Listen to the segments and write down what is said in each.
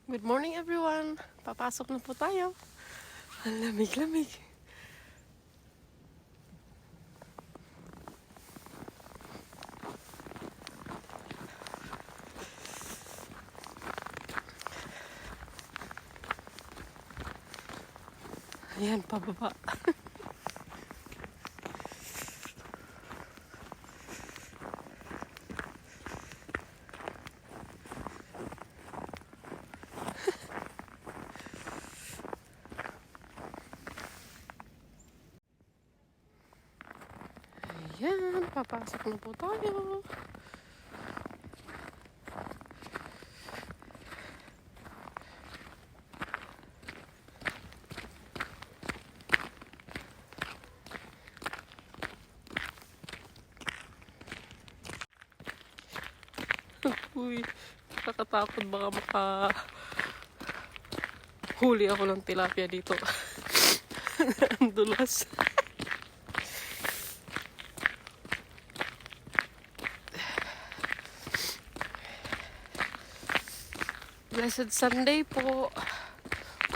Good morning everyone! Papasok na po tayo. Ang lamig-lamig. Ayan, pababa. Ayan, papasok na po tayo. Uy, nakakatakot, baka makahuli ako ng tilapia dito. Ang dulas. Blessed Sunday po.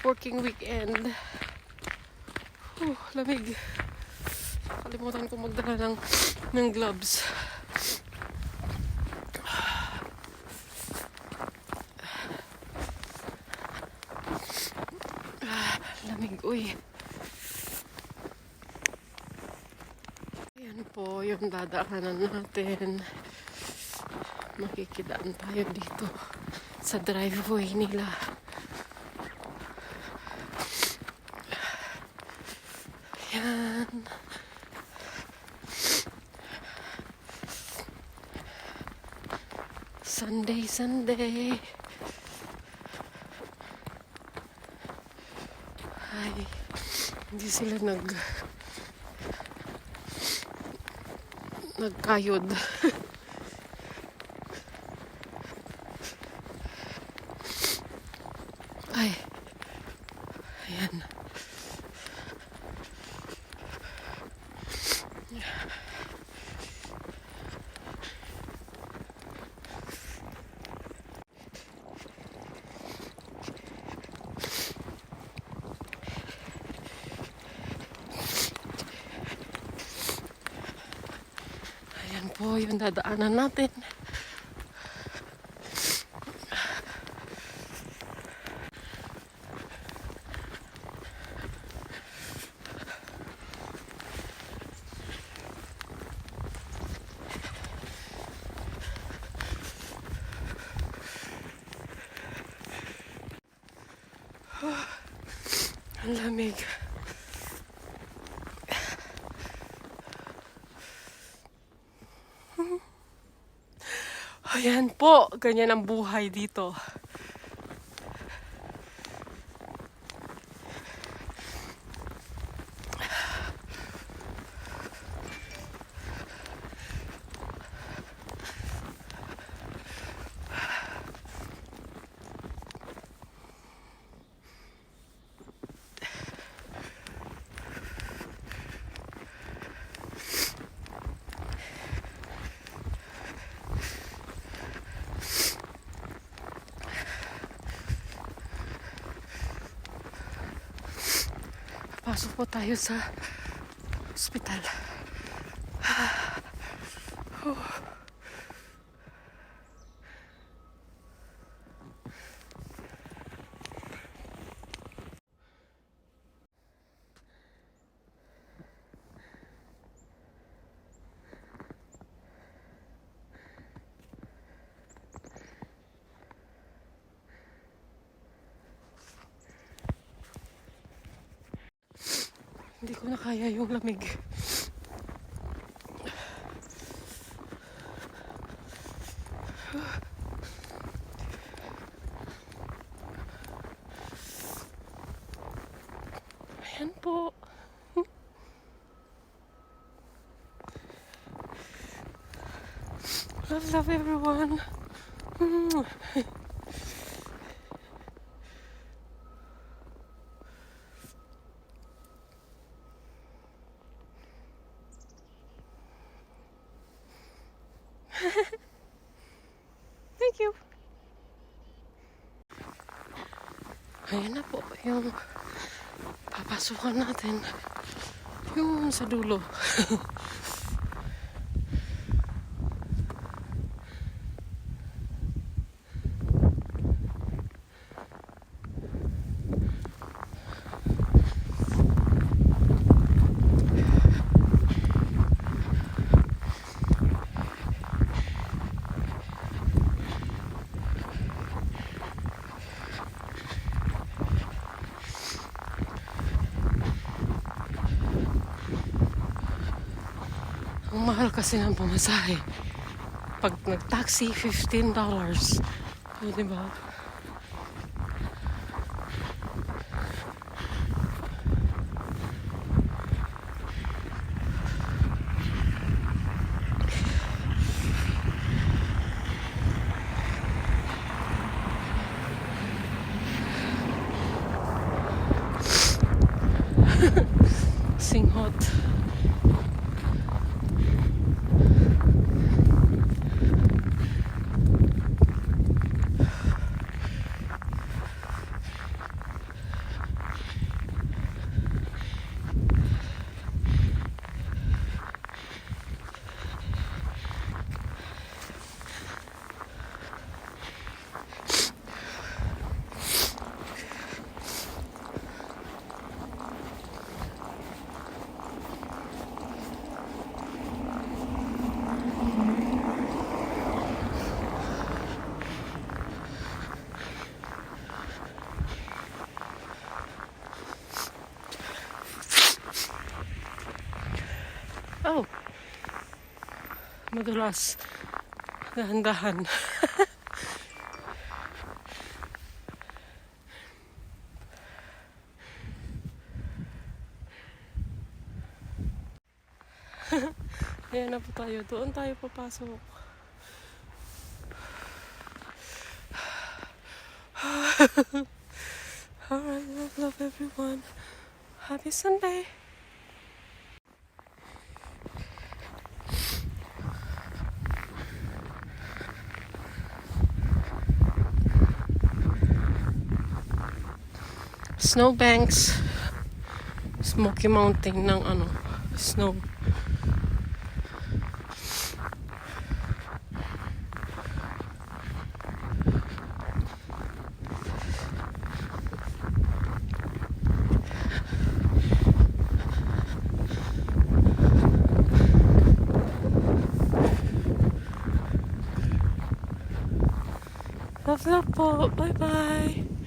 Working weekend. Lamig. Kalimutan ko magdala ng gloves. Lamig, uy. Ayan po yung dadaanan natin. Makikidaan tayo dito sa driveway nila. Ayan. Sunday. Ay, hindi sila nagkayod. Ay, ayan. Ayan po yung dadaanan natin. Ang lamig. Ayan po, ganyan ang buhay dito. Pasok po tayo sa ospital. Hindi ko na kaya yung lamig. Ayan po. Love everyone. Thank you. Ayan na po yung papasukan natin. Yung sa dulo. Ang mahal kasi ng pamasahe. Pag nag-taxi, $15. O, diba? Singhot. Oh, madulas. Dahan-dahan. Ayan na po tayo. Doon tayo papasok. Alright, love everyone. Happy Sunday. Snowbanks, Smoky Mountain ng snow. Love po. Bye-bye.